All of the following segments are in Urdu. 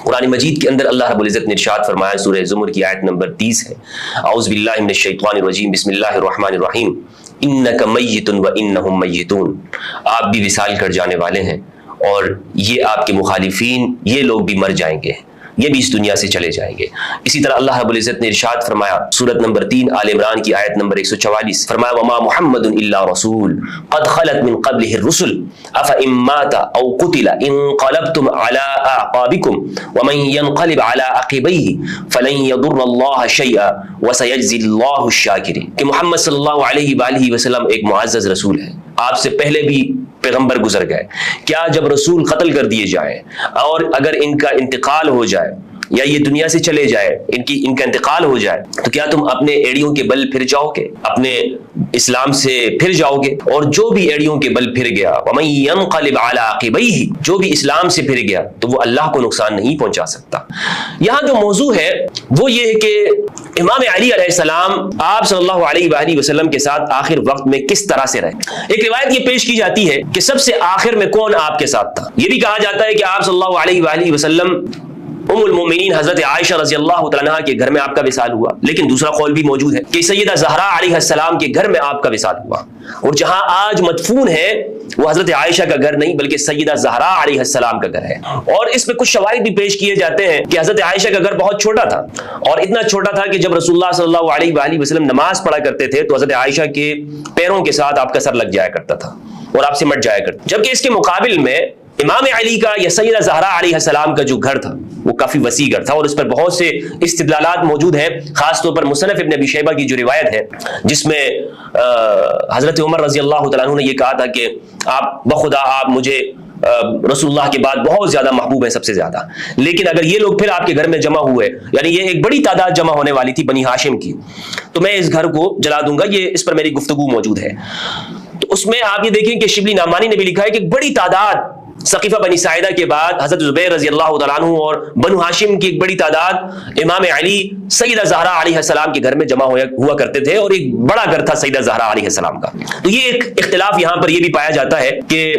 قرآن مجید کے اندر اللہ رب العزت نے ارشاد فرمایا، سورہ زمر کی آیت نمبر 30 ہے، اعوذ باللہ من الشیطان الرجیم، بسم اللہ الرحمن الرحیم، انک میت و انہم میتون، آپ بھی وصال کر جانے والے ہیں اور یہ آپ کے مخالفین، یہ لوگ بھی مر جائیں گے، یہ بھی اس دنیا سے چلے جائیں گے۔ اسی طرح اللہ رب العزت نے ارشاد فرمایا سورۃ نمبر 3 آل عمران کی آیت نمبر 144، فرمایا وما محمد الا رسول قد خلت من قبله الرسل افان مات او قتل انقلبتم على اعقابكم ومن ينقلب على عقبيه فلن يضر الله شيئا وسيجزي الله الشاكرين، کہ محمد صلی اللہ علیہ وآلہ وسلم ایک معزز رسول ہے، آپ سے پہلے بھی پیغمبر گزر گئے، کیا جب رسول قتل کر دیے جائیں اور اگر ان کا انتقال ہو جائے یا یہ دنیا سے چلے جائے، ان کا انتقال ہو جائے، تو کیا تم اپنے ایڑیوں کے بل پھر جاؤ گے، اپنے اسلام سے پھر جاؤ گے؟ اور جو بھی ایڑیوں کے بل پھر گیا، وَمَن يَنْقَلِبْ عَلَىٰ عَقِبَيْهِ، جو بھی اسلام سے پھر گیا تو وہ اللہ کو نقصان نہیں پہنچا سکتا۔ یہاں جو موضوع ہے وہ یہ ہے کہ امام علی علیہ السلام آپ صلی اللہ علیہ وآلہ وسلم کے ساتھ آخر وقت میں کس طرح سے رہے۔ ایک روایت یہ پیش کی جاتی ہے کہ سب سے آخر میں کون آپ کے ساتھ تھا۔ یہ بھی کہا جاتا ہے کہ آپ صلی اللہ علیہ وآلہ وسلم ام المومنین حضرت عائشہ رضی اللہ تعالیٰ عنہا کے گھر میں آپ کا وصال ہوا، لیکن دوسرا قول بھی موجود ہے کہ سیدہ زہرا علیہ السلام کے گھر میں آپ کا وصال ہوا، اور جہاں آج مدفون ہے وہ حضرت عائشہ کا گھر نہیں بلکہ سیدہ زہرا علیہ السلام کا گھر ہے۔ اور اس میں کچھ شواہد بھی پیش کیے جاتے ہیں کہ حضرت عائشہ کا گھر بہت چھوٹا تھا، اور اتنا چھوٹا تھا کہ جب رسول اللہ صلی اللہ علیہ وآلہ وسلم نماز پڑھا کرتے تھے تو حضرت عائشہ کے پیروں کے ساتھ آپ کا سر لگ جایا کرتا تھا اور آپ سمٹ جایا کرتا، جبکہ اس کے مقابل میں امام علی کا یا سیدہ زہرا علیہ السلام کا جو گھر تھا وہ کافی وسیع گھر تھا، اور اس پر بہت سے استدلالات موجود ہیں، خاص طور پر مصنف ابن ابی شیبہ کی جو روایت ہے جس میں حضرت عمر رضی اللہ تعالیٰ عنہ نے یہ کہا تھا کہ آپ بخدا آپ مجھے رسول اللہ کے بعد بہت زیادہ محبوب ہیں، سب سے زیادہ، لیکن اگر یہ لوگ پھر آپ کے گھر میں جمع ہوئے، یعنی یہ ایک بڑی تعداد جمع ہونے والی تھی بنی ہاشم کی، تو میں اس گھر کو جلا دوں گا، یہ اس پر میری گفتگو موجود ہے۔ تو اس میں آپ یہ دیکھیں کہ شبلی نعمانی نے بھی لکھا ہے کہ بڑی تعداد ثقیفہ بنی ساعدہ کے بعد حضرت زبیر رضی اللہ تعالیٰ عنہ اور بنو ہاشم کی ایک بڑی تعداد امام علی سیدہ زہرا علیہ السلام کے گھر میں جمع ہوا کرتے تھے، اور ایک بڑا گھر تھا سیدہ زہرا علیہ السلام کا۔ تو یہ ایک اختلاف یہاں پر یہ بھی پایا جاتا ہے کہ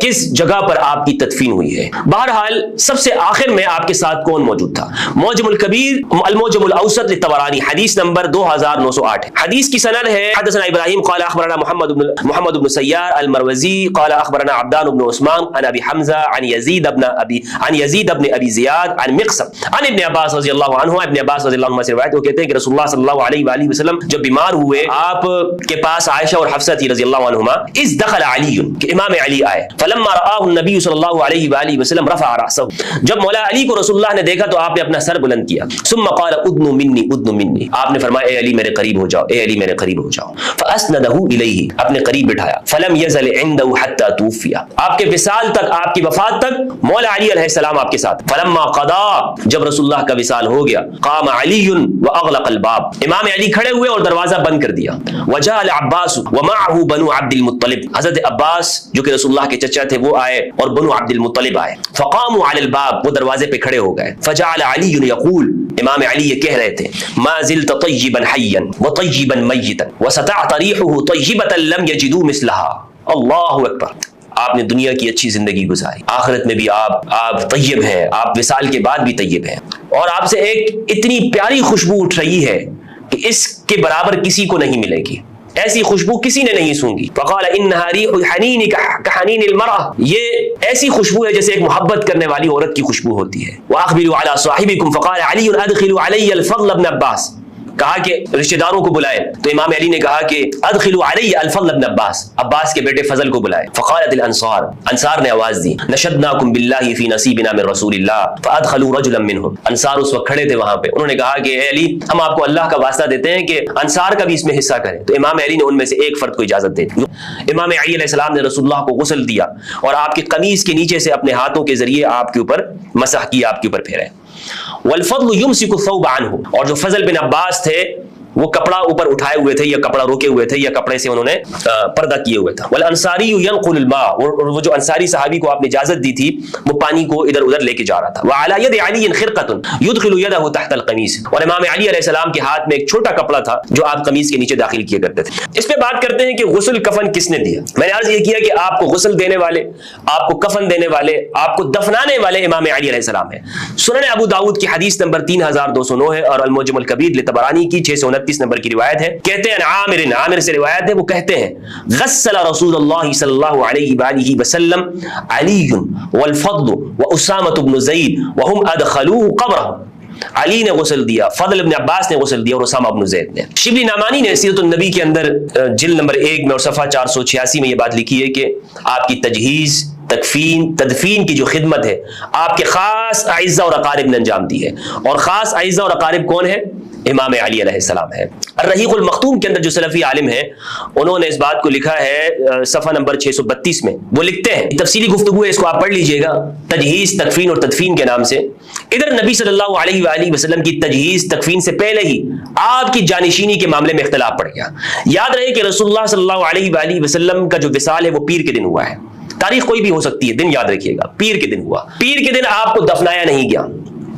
کس جگہ پر آپ کی تدفین ہوئی ہے۔ بہرحال سب سے آخر میں آپ کے ساتھ کون موجود تھا؟ معجم الکبیر المعجم الاوسط للطبرانی حدیث نمبر 2908، حدیث کی سند ہے حدثنا ابراہیم قال اخبرنا محمد بن سیار المروزی قال اخبرنا عبدان بن عثمان عن ابي حمزه عن يزيد بن ابي زياد عن مقسم عن ابن عباس رضی اللہ عنہ، ابن عباس رضی اللہ عنہ سے روایت، وہ کہتے ہیں کہ رسول اللہ صلی اللہ علیہ وآلہ وسلم جب بیمار ہوئے آپ کے پاس عائشہ اور حفصہ تھی رضی اللہ عنہما، اذ دخل علی، کہ امام علی آئے، فلما رآہ النبی صلی اللہ علیہ وآلہ وسلم رفع رأسه، جب مولا علی کو رسول اللہ نے دیکھا تو آپ نے اپنا سر بلند کیا، ثم قال ادن منی ادن منی، آپ نے فرمایا اے علی میرے قریب ہو جاؤ، اے علی میرے قریب ہو جاؤ، فاسندہ الیہ، اپنے قریب بٹھایا، فلم یزل عنده حتى توفی، آپ کے وصال تک، آپ کی وفات تک مولا علی علیہ السلام آپ کے ساتھ۔ فلما قضا، جب رسول اللہ کا وصال ہو گیا، قام علی واغلق الباب، امام علی کھڑے ہوئے اور دروازہ بند کر دیا، وجاء العباس ومعه بنو عبد المطلب، حضرت عباس جو کہ رسول اللہ کے چچا تھے وہ آئے اور بنو عبد المطلب آئے، فقاموا علی الباب، وہ دروازے پہ کھڑے ہو گئے، فجعل علی یقول، امام علی یہ کہہ رہے تھے، ما زلت طیبا حیا وطیبا میتا وسطعت ریحه طیبة لم یجدوا مثلها، اللہ اکبر، آپ نے دنیا کی اچھی زندگی گزاری، آخرت میں بھی آپ طیب ہیں، آپ وصال کے بعد بھی طیب ہیں، اور آپ سے ایک اتنی پیاری خوشبو اٹھ رہی ہے کہ اس کے برابر کسی کو نہیں ملے گی، ایسی خوشبو کسی نے نہیں سونگی۔ فقال انها ريح الحنين كحنين المرأة، یہ ایسی خوشبو ہے جیسے ایک محبت کرنے والی عورت کی خوشبو ہوتی ہے۔ واخبروا على صاحبكم فقال علي ادخلوا علي الفضل بن عباس، کہا کہ رشتہ داروں کو بلائے، تو امام علی نے کہا کہ ادخلوا علی الفضل بن عباس، عباس کے بیٹے فضل کو بلائے۔ فقالت الانصار، انصار نے آواز دی، نشدناکم باللہ فی نصیبنا من رسول اللہ فادخلوا رجلا منهم، انصار اس وقت کھڑے تھے وہاں پہ، انہوں نے کہا کہ اے علی ہم آپ کو اللہ کا واسطہ دیتے ہیں کہ انصار کا بھی اس میں حصہ کریں، تو امام علی نے ان میں سے ایک فرد کو اجازت دے دی۔ امام علی علیہ السلام نے رسول اللہ کو غسل دیا اور آپ کی قمیص کے نیچے سے اپنے ہاتھوں کے ذریعے آپ کے اوپر مسح کیا، آپ کے اوپر پھیرے۔ والفضل یمسک الثوب عنہ، اور جو فضل بن عباس تھے وہ کپڑا اوپر اٹھائے ہوئے تھے یا کپڑا روکے ہوئے تھے یا کپڑے سے انہوں نے پردہ کیے ہوئے تھا. والانصاری ينقل الماء، اور وہ جو انصاری صحابی کو آپ نے اجازت دی تھی وہ پانی کو ادھر ادھر لے کے جا رہا تھا. وعلى يد علي خرقة يدخل يده تحت القميص، اور امام علی علیہ السلام کے ہاتھ میں ایک چھوٹا کپڑا تھا جو آپ قمیص کے نیچے داخل کیا کرتے تھے. اس پہ بات کرتے ہیں کہ غسل کفن کس نے دیا. میں نے عرض یہ کیا کہ آپ کو غسل دینے والے، آپ کو کفن دینے والے، آپ کو دفنانے والے امام علی علیہ السلام ہیں. سنن ابو داؤد کی حدیث نمبر 3209 ہے اور المعجم الکبیر لطبرانی کی 629 نمبر کی روایت ہے. کہتے ہیں عامر سے روایت ہے، وہ کہتے ہیں غسل رسول اللہ صلی اللہ علیہ وآلہ وسلم علی والفضل واسامہ بن زید وهم ادخلوه قبره. علی نے غسل دیا، فضل ابن عباس نے غسل دیا اور اسامہ ابن زید نے. شبلی نعمانی نے سیرت النبی کے اندر جلد نمبر 1 میں اور صفحہ 486 میں یہ بات لکھی ہے کہ آپ کی تجہیز، تدفین کی جو خدمت ہے آپ کے خاص اعزہ اور اقارب نے انجام دی ہے. اور خاص اعزہ اور اقارب کون ہے؟ امام علی علیہ السلام ہے. الرحیق المختوم کے اندر جو سلفی عالم ہیں انہوں نے اس بات کو لکھا ہے صفحہ نمبر 632 میں. وہ لکھتے ہیں، تفصیلی گفتگو ہے، اس کو آپ پڑھ لیجئے گا، تجہیز، تدفین اور تدفین کے نام سے. ادھر نبی صلی اللہ علیہ وآلہ وسلم کی تجہیز، تدفین سے پہلے ہی آپ کی جانشینی کے معاملے میں اختلاف پڑ گیا. یاد رہے کہ رسول اللہ صلی اللہ علیہ وآلہ وسلم کا جو وصال ہے وہ پیر کے دن ہوا ہے. تاریخ کوئی بھی ہو سکتی ہے، دن یاد رکھیے گا، پیر کے دن ہوا. پیر کے دن آپ کو دفنایا نہیں گیا،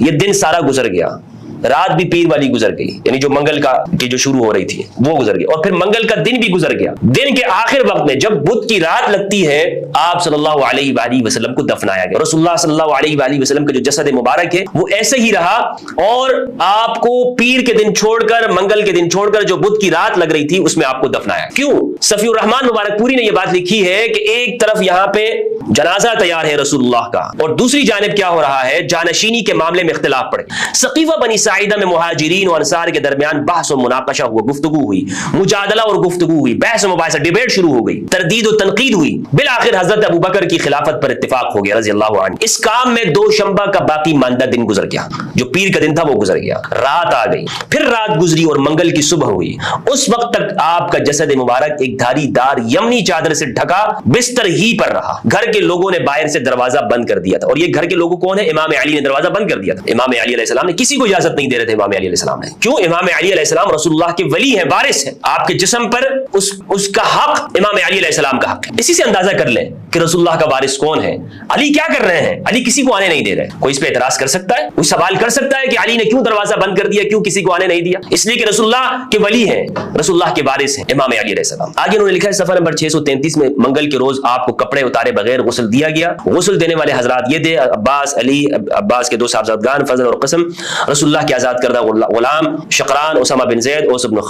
یہ دن سارا گزر گیا. رات بھی پیر والی گزر گئی، یعنی جو منگل کا کی جو شروع ہو رہی تھی وہ گزر گئی، اور پھر منگل کا دن بھی گزر گیا. دن کے آخر وقت میں جب بدھ کی رات لگتی ہے آپ صلی اللہ علیہ وآلہ وسلم کو دفنایا گیا. رسول اللہ صلی اللہ علیہ وآلہ وسلم کا جو جسد مبارک ہے وہ ایسے ہی رہا، اور آپ کو پیر کے دن چھوڑ کر، منگل کے دن چھوڑ کر جو بدھ کی رات لگ رہی تھی اس میں آپ کو دفنایا. کیوں؟ صفی الرحمن مبارک پوری نے یہ بات لکھی ہے کہ ایک طرف یہاں پہ جنازہ تیار ہے رسول اللہ کا، اور دوسری جانب کیا ہو رہا ہے؟ جانشینی کے معاملے میں اختلاف پڑے. سقیفہ بنی ساعدہ میں مہاجرین و انصار کے درمیان بحث و مناقشہ ہوا، گفتگو ہوئی، مجادلہ اور گفتگو ہوئی، بحث و مباحثہ، ڈیبیٹ شروع ہو گئی، تردید و تنقید ہوئی. بالآخر حضرت ابو بکر کی خلافت پر اتفاق ہو گیا رضی اللہ عنہ. اس کام میں دوشنبہ کا باقی ماندہ دن گزر گیا، جو پیر کا دن تھا وہ گزر گیا. رات آ گئی، پھر رات گزری اور منگل کی صبح ہوئی. اس وقت تک آپ کا جسد مبارک ایک دھاری دار یمنی چادر سے ڈھکا بستر ہی پر رہا. گھر کے لوگوں نے باہر سے دروازہ بند کر دیا تھا، اور یہ گھر کے لوگوں کون ہے؟ امام علی نے دروازہ بند کر دیا تھا. امام علی علیہ السلام نے کسی کو اجازت نہیں دے رہے تھے. امام علی علیہ السلام نے کیوں؟ امام علی علیہ السلام رسول اللہ کے ولی ہیں، وارث ہیں. آپ کے جسم پر اس کا حق امام علی علیہ السلام کا حق ہے. اسی سے اندازہ کر لیں کہ رسول اللہ کا وارث کون ہے. علی کیا کر رہے ہیں؟ علی کسی کو آنے نہیں دے رہے. کوئی اس پہ اعتراض کر سکتا ہے؟ کوئی سوال کر سکتا ہے کہ علی نے کیوں دروازہ بند کر دیا، کیوں کسی کو آنے نہیں دیا؟ اس لیے کہ رسول اللہ کے ولی ہیں، رسول اللہ کے وارث ہیں امام علی علیہ السلام. آگے انہوں نے لکھا ہے صفحہ نمبر 633 میں، منگل کے روز آپ کو کپڑے اتارے بغیر غسل دیا گیا. غسل دینے والے حضرات یہ تھے: عباس، علی، عباس کے 2 صاحبزادگان فضل اور قسم، رسول اللہ کے آزاد کردہ غلام شقران، اسامہ بن زید، اوس بن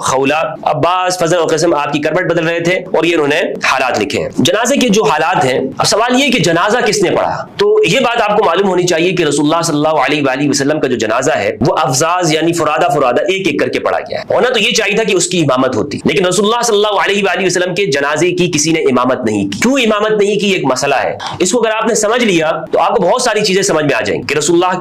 خولہ. عباس، فضل اور قسم آپ کی کربٹ بدل رہے تھے، اور یہ انہوں نے حالات لکھے ہیں. جنازے کے جو حالات ہیں، اب سوال یہ کہ جنازہ کس نے پڑھا؟ تو یہ بات آپ کو معلوم ہونی چاہیے کہ رسول اللہ صلی اللہ علیہ وآلہ وسلم کا جو جنازہ ہے وہ افزاز یعنی فرادہ ایک ایک کر کے پڑھا گیا ہے. ہونا تو یہ چاہیے تھا کہ اس کی امامت ہوتی، لیکن رسول اللہ صلی اللہ علیہ وآلہ وسلم کے جنازے کی کسی نے امامت نہیں کی. کیوں امامت نہیں کی؟ ایک مسئلہ ہے. اس کو اگر آپ نے سمجھ لیا تو آپ کو بہت ساری چیزیں سمجھ میں آ جائیں کہ رسول اللہ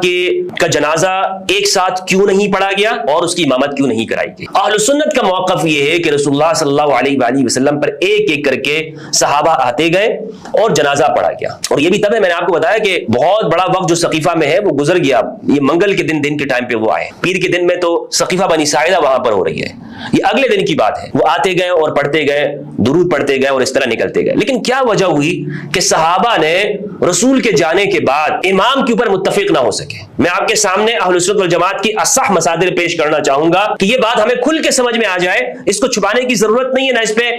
کا جنازہ ایک ساتھ کیوں نہیں پڑھا گیا اور اس کی امامت کیوں نہیں کرائی گئی. اہل سنت کا موقف یہ ہے کہ رسول اللہ صلی اللہ علیہ وآلہ وسلم پر ایک ایک کر کے صحابہ آتے گئے اور جنازہ پڑھا گیا. اور یہ بھی تب ہے، میں نے آپ کو بتایا کہ بہت بڑا وقت جو سقیفہ میں ہے وہ گزر گیا. یہ منگل کے دن کے ٹائم پہ وہ آئے، پیر کے دن میں تو سقیفہ بنی ساعدہ وہاں پر ہو رہی ہے. یہ اگلے دن کی بات ہے. وہ آتے گئے اور پڑھتے گئے، درود پڑھتے گئے اور اس طرح نکلتے گئے. لیکن کیا وجہ ہوئی کہ صحابہ نے رسول کے جانے کے بعد امام کے اوپر متفق نہ ہو سکے؟ میں آپ کے سامنے اہل سنت والجماعت کی اصح مصادر پیش کرنا چاہوں گا کہ یہ بات ہمیں کھل کے سمجھ میں آ جائے. اس کو چھپانے کی ضرورت نہیں ہے، نہ اس پہ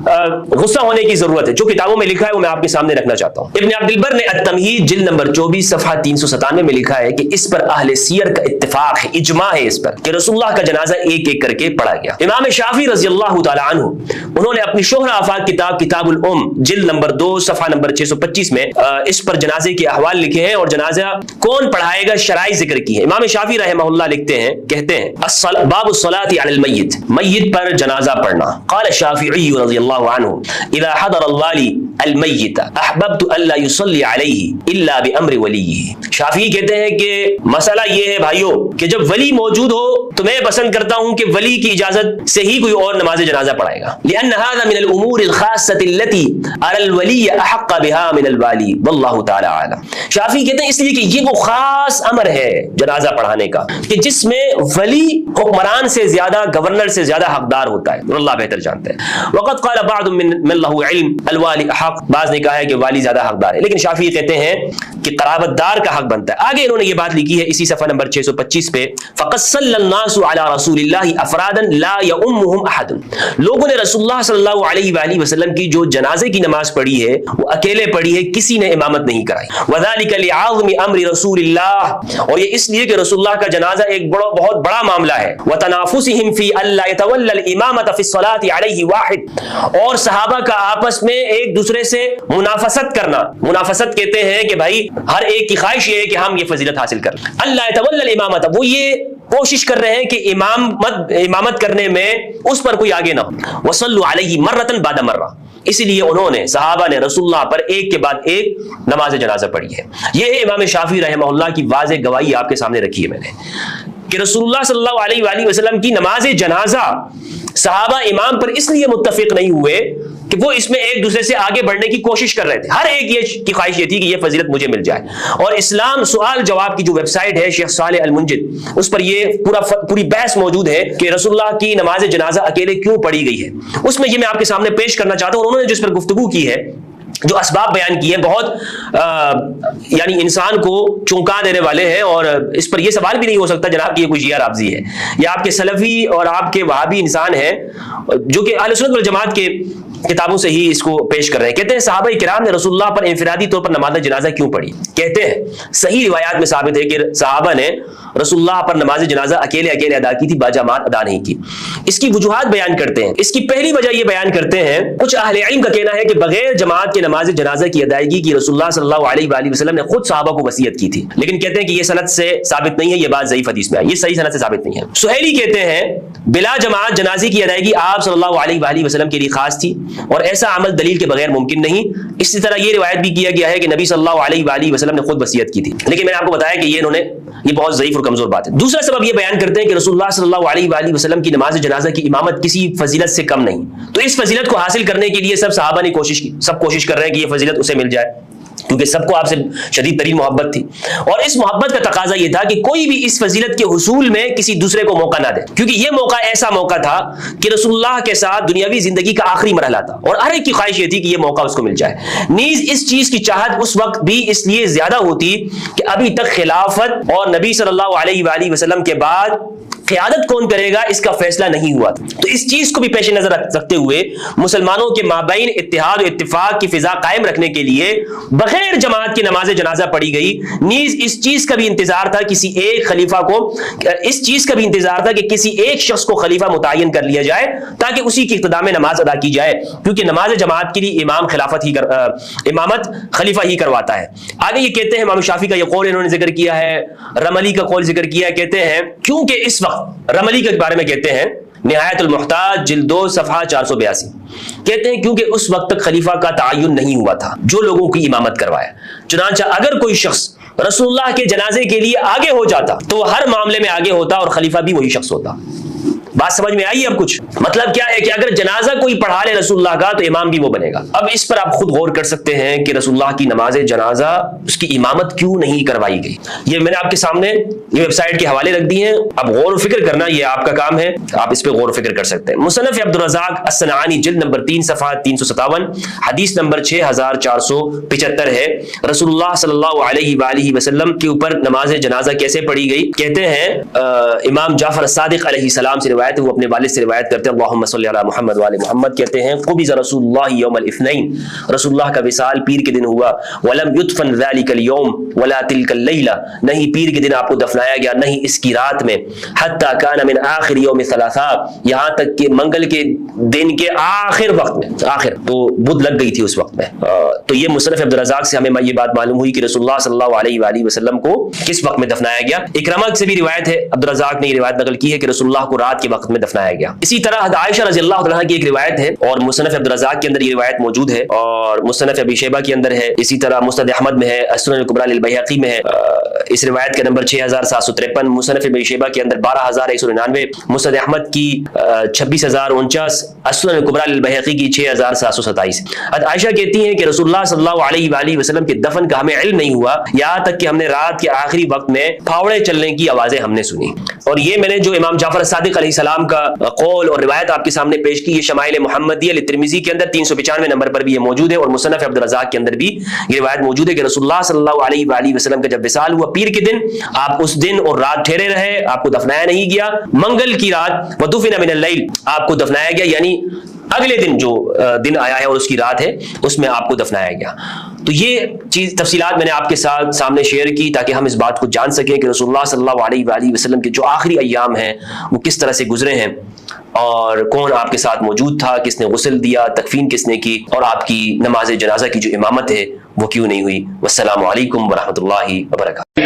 غصہ ہونے کی ضرورت ہے. جو کتابوں میں لکھا ہے وہ میں آپ کے سامنے رکھنا چاہتا ہوں. ابن عبد البر نے التمہید جلد نمبر 24 صفحہ 397 میں لکھا ہے کہ اس پر اہل سیر کا اتفاق ہے، اجماع ہے اس پر کہ رسول اللہ کا جنازہ ایک ایک کر کے پڑھا گیا. امام شافعی رضی اللہ تعالی عنہ انہوں نے اپنی شہرہ آفاق کتاب الام جلد نمبر 2 صفحہ نمبر 625 میں اس پر جنازے کے احوال لکھے ہیں اور جنازہ کون پڑھائے گا شرائط ذکر کی ہے. امام شافعی رحمہ اللہ لکھتے ہیں، کہتے ہیں باب الصلاة علی المیت، میت پر جنازہ پڑھنا. قال الشافعی رضی اللہ عنہ اذا حضر الوالی المیت احببت الا يصلي علیہ الا بامر ولیہ. شافعی کہتے ہیں کہ مسئلہ یہ ہے بھائیو کہ جب ولی موجود ہو تو میں پسند کرتا ہوں کہ ولی کی اجازت سے ہی کوئی اور نماز جنازہ پڑھائے گا. لأن هذا من الأمور الخاصة التي أرى الولي أحق بها من الوالي والله تعالی اعلم. شافعی کہتے ہیں اس لیے کہ یہ وہ خاص امر ہے جنازہ پڑھانے کا کہ جس میں ولی حکمران سے زیادہ، گورنر سے زیادہ حقدار ہوتا ہے، اللہ بہتر جانتا ہے. وقد قال بعض من له علم الوالي حق، بعض نے کہا ہے کہ والی زیادہ حقدار ہے، لیکن شافعی کہتے ہیں کہ قرابت دار کا حق بنتا ہے. آگے انہوں نے یہ بات لکھی ہے اسی صفحہ نمبر 625 پہ، فقد صلی الناس علی رسول اللہ افرادا لا یؤمهم احد. لوگوں نے رسول اللہ صلی اللہ علیہ وآلہ وسلم کی جو جنازے کی نماز پڑھی ہے وہ اکیلے پڑھی ہے، کسی نے امامت نہیں کرائی. وذلك لعظم امر رسول اللہ، اور یہ اس لیے کہ رسول اللہ کا جنازہ ایک بہت بڑا معاملہ ہے. وتنافسهم في الا يتولى الامامه في الصلاه عليه واحد، اور صحابہ کا آپس میں ایک دوسرے سے منافست کرنا. منافست کہتے ہیں کہ بھائی ہر ایک کی خواہش یہ ہے کہ ہم یہ فضیلت حاصل کریں. اللہ يتولى الامامه، وہ یہ کوشش کر رہے ہیں کہ امامت کرنے میں اس پر کوئی آگے نہ ہو. وصلوا علیہ مرۃ بعد مرہ، اسی لیے انہوں نے صحابہ نے رسول اللہ پر ایک کے بعد ایک نماز جنازہ پڑھی ہے. یہ امام شافعی رحمہ اللہ کی واضح گواہی آپ کے سامنے رکھی ہے میں نے کہ رسول اللہ صلی اللہ علیہ وآلہ وسلم کی نماز جنازہ صحابہ امام پر اس لیے متفق نہیں ہوئے کہ وہ اس میں ایک دوسرے سے آگے بڑھنے کی کوشش کر رہے تھے. ہر ایک یہ کی خواہش یہ تھی کہ یہ فضیلت مجھے مل جائے. اور اسلام سوال جواب کی جو ویب سائٹ ہے شیخ صالح المنجد، اس پر یہ پوری بحث موجود ہے کہ رسول اللہ کی نماز جنازہ اکیلے کیوں پڑھی گئی ہے. اس میں یہ میں آپ کے سامنے پیش کرنا چاہتا ہوں. انہوں نے جس پر گفتگو کی ہے، جو اسباب بیان کیے، بہت یعنی انسان کو چونکا دینے والے ہیں. اور اس پر یہ سوال بھی نہیں ہو سکتا جناب کہ یہ کوئی شیعہ رافضی ہے یا آپ کے سلفی اور آپ کے وہابی انسان ہیں جو کہ اہل سنت والجماعت کے کتابوں سے ہی اس کو پیش کر رہے ہیں. کہتے ہیں صحابہ کرام نے رسول اللہ پر انفرادی طور پر نماز جنازہ کیوں پڑھی. کہتے ہیں صحیح روایات میں ثابت ہے کہ صحابہ نے رسول اللہ پر نماز جنازہ اکیلے ادا کی تھی، باجماعت ادا نہیں کی. اس کی وجوہات بیان کرتے ہیں. اس کی پہلی وجہ یہ بیان کرتے ہیں، کچھ اہل علم کا کہنا ہے کہ بغیر جماعت کے نماز جنازہ کی ادائیگی کی رسول اللہ صلی اللہ علیہ وآلہ وسلم نے خود صحابہ کو وصیت کی تھی، لیکن کہتے ہیں کہ یہ سند سے ثابت نہیں ہے، یہ بات ضعیف حدیث میں ہے، یہ صحیح سند سے ثابت نہیں ہے. سہیلی کہتے ہیں بلا جماعت جنازے کی ادائیگی آپ صلی اللہ علیہ وآلہ وسلم کے لیے خاص تھی اور ایسا عمل دلیل کے بغیر ممکن نہیں. اسی طرح یہ روایت بھی کیا گیا ہے کہ نبی صلی اللہ علیہ وآلہ وسلم نے خود وصیت کی تھی، لیکن میں نے آپ کو بتایا کہ یہ بہت ضعیف اور کمزور بات ہے. دوسرا سبب یہ بیان کرتے ہیں کہ رسول اللہ صلی اللہ علیہ وآلہ وسلم کی نماز جنازہ کی امامت کسی فضیلت سے کم نہیں، تو اس فضیلت کو حاصل کرنے کے لیے سب صحابہ نے کوشش کر رہے ہیں کہ یہ فضیلت اسے مل جائے، کیونکہ سب کو آپ سے شدید ترین محبت تھی. اور اس محبت کا تقاضا یہ تھا کہ کوئی بھی اس فضیلت کے حصول میں کسی دوسرے کو موقع نہ دے، کیونکہ یہ موقع ایسا موقع تھا کہ رسول اللہ کے ساتھ دنیاوی زندگی کا آخری مرحلہ تھا اور ہر ایک کی خواہش یہ تھی کہ یہ موقع اس کو مل جائے. نیز اس چیز کی چاہت اس وقت بھی اس لیے زیادہ ہوتی کہ ابھی تک خلافت اور نبی صلی اللہ علیہ وآلہ وسلم کے بعد قیادت کون کرے گا اس کا فیصلہ نہیں ہوا تھا. تو اس چیز کو بھی پیش نظر رکھتے ہوئے مسلمانوں کے مابین اتحاد و اتفاق کی فضا قائم رکھنے کے لیے بغیر جماعت کی نماز جنازہ پڑھی گئی. نیز اس چیز کا بھی انتظار تھا کسی ایک خلیفہ کو، اس چیز کا بھی انتظار تھا کہ کسی ایک شخص کو خلیفہ متعین کر لیا جائے تاکہ اسی کی اقتداء میں نماز ادا کی جائے، کیونکہ نماز جماعت کے لیے امامت خلیفہ ہی کرواتا ہے. آگے یہ کہتے ہیں امام شافعی کا یہ قول انہوں نے ذکر کیا ہے، رملی کا قول ذکر کیا ہے. کہتے ہیں کیونکہ اس وقت رملی کے بارے میں کہتے ہیں نہایت المحتاج جلد 2 صفحہ 482، کہتے ہیں کیونکہ اس وقت تک خلیفہ کا تعین نہیں ہوا تھا جو لوگوں کی امامت کروایا، چنانچہ اگر کوئی شخص رسول اللہ کے جنازے کے لیے آگے ہو جاتا تو ہر معاملے میں آگے ہوتا اور خلیفہ بھی وہی شخص ہوتا. بات سمجھ میں آئی؟ اب کچھ مطلب کیا ہے کہ اگر جنازہ کوئی پڑھا لے رسول اللہ کا تو امام بھی وہ بنے گا. اب اس پر آپ خود غور کر سکتے ہیں کہ رسول اللہ کی نماز جنازہ اس کی امامت کیوں نہیں کروائی گئی. یہ میں نے آپ کے سامنے یہ ویب سائٹ کے حوالے رکھ دیے ہیں، اب غور و فکر کرنا یہ آپ کا کام ہے، آپ اس پہ غور و فکر کر سکتے ہیں. مصنف عبدالرزاق الصنعانی جلد نمبر 3 صفحہ 357 حدیث نمبر 6475 ہے رسول اللہ صلی اللہ علیہ وآلہ وسلم کے اوپر نماز جنازہ کیسے پڑھی گئی. کہتے ہیں امام جعفر الصادق علیہ السلام سے روایت ہے، وہ اپنے والد سے روایت کرتے ہیں اللہم صلی علی محمد وآل محمد. کہتے ہیں قبض رسول اللہ یوم الاثنین، رسول اللہ کا وصال پیر کے دن ہوا، ولم یدفن ذلک اليوم ولا تلک اللیلہ، نہیں پیر کے دن آپ کو دفنایا گیا نہیں اس کی رات میں، حتی کان من آخر یوم ثلاثاء، یہاں تک کہ منگل کے دن کے آخر وقت میں، آخر تو بدھ لگ گئی تھی اس وقت میں. تو یہ مصنف عبدالرزاق سے ہمیں یہ بات معلوم ہوئی کہ رسول اللہ صلی اللہ علیہ وآلہ وسلم کو کس وقت میں دفنایا گیا. اکرمہ سے بھی روایت ہے، عبدالرزاق نے یہ روایت نقل کی ہے کہ رسول اللہ کو رات کے وقت میں دفنایا گیا۔ اسی طرح حضرت عائشہ رضی اللہ عنہا کی ایک روایت ہے اور مصنف عبدالرزاق کے اندر یہ روایت موجود ہے اور مصنف ابی شیبہ کے اندر ہے، اسی طرح مسند احمد میں ہے، السنن الکبریٰ للبیہقی میں ہے، اس روایت کا نمبر 6753، مصنف ابی شیبہ کے اندر 12199، مسند احمد کی 26049، السنن الکبریٰ للبیہقی کی 6727۔ حضرت عائشہ کہتی ہیں کہ رسول اللہ صلی اللہ علیہ وآلہ وسلم کے دفن کا ہمیں علم نہیں ہوا یہاں تک کہ ہم نے رات کے آخری وقت میں پھاوڑے چلنے کی آوازیں ہم نے سنی۔ اور یہ میں نے جو امام جعفر صادق علیہ السلام کا قول اور روایت آپ کے سامنے پیش کی، یہ شمائل محمدیہ لترمذی کے اندر 395 نمبر پر بھی یہ موجود ہے اور مصنف عبدالرزاق کے اندر بھی یہ روایت موجود ہے کہ رسول اللہ صلی اللہ علیہ وآلہ وسلم کا جب وصال ہوا پیر کے دن، آپ اس دن اور رات ٹھہرے رہے، آپ کو دفنایا نہیں گیا۔ منگل کی رات ودفن من اللیل، آپ کو دفنایا گیا، یعنی اگلے دن جو دن آیا ہے اور اس کی رات ہے اس میں آپ کو دفنایا گیا۔ تو یہ چیز تفصیلات میں نے آپ کے ساتھ سامنے شیئر کی تاکہ ہم اس بات کو جان سکیں کہ رسول اللہ صلی اللہ علیہ وآلہ وسلم کے جو آخری ایام ہیں وہ کس طرح سے گزرے ہیں اور کون آپ کے ساتھ موجود تھا، کس نے غسل دیا، تکفین کس نے کی، اور آپ کی نماز جنازہ کی جو امامت ہے وہ کیوں نہیں ہوئی۔ والسلام علیکم ورحمۃ اللہ وبرکاتہ۔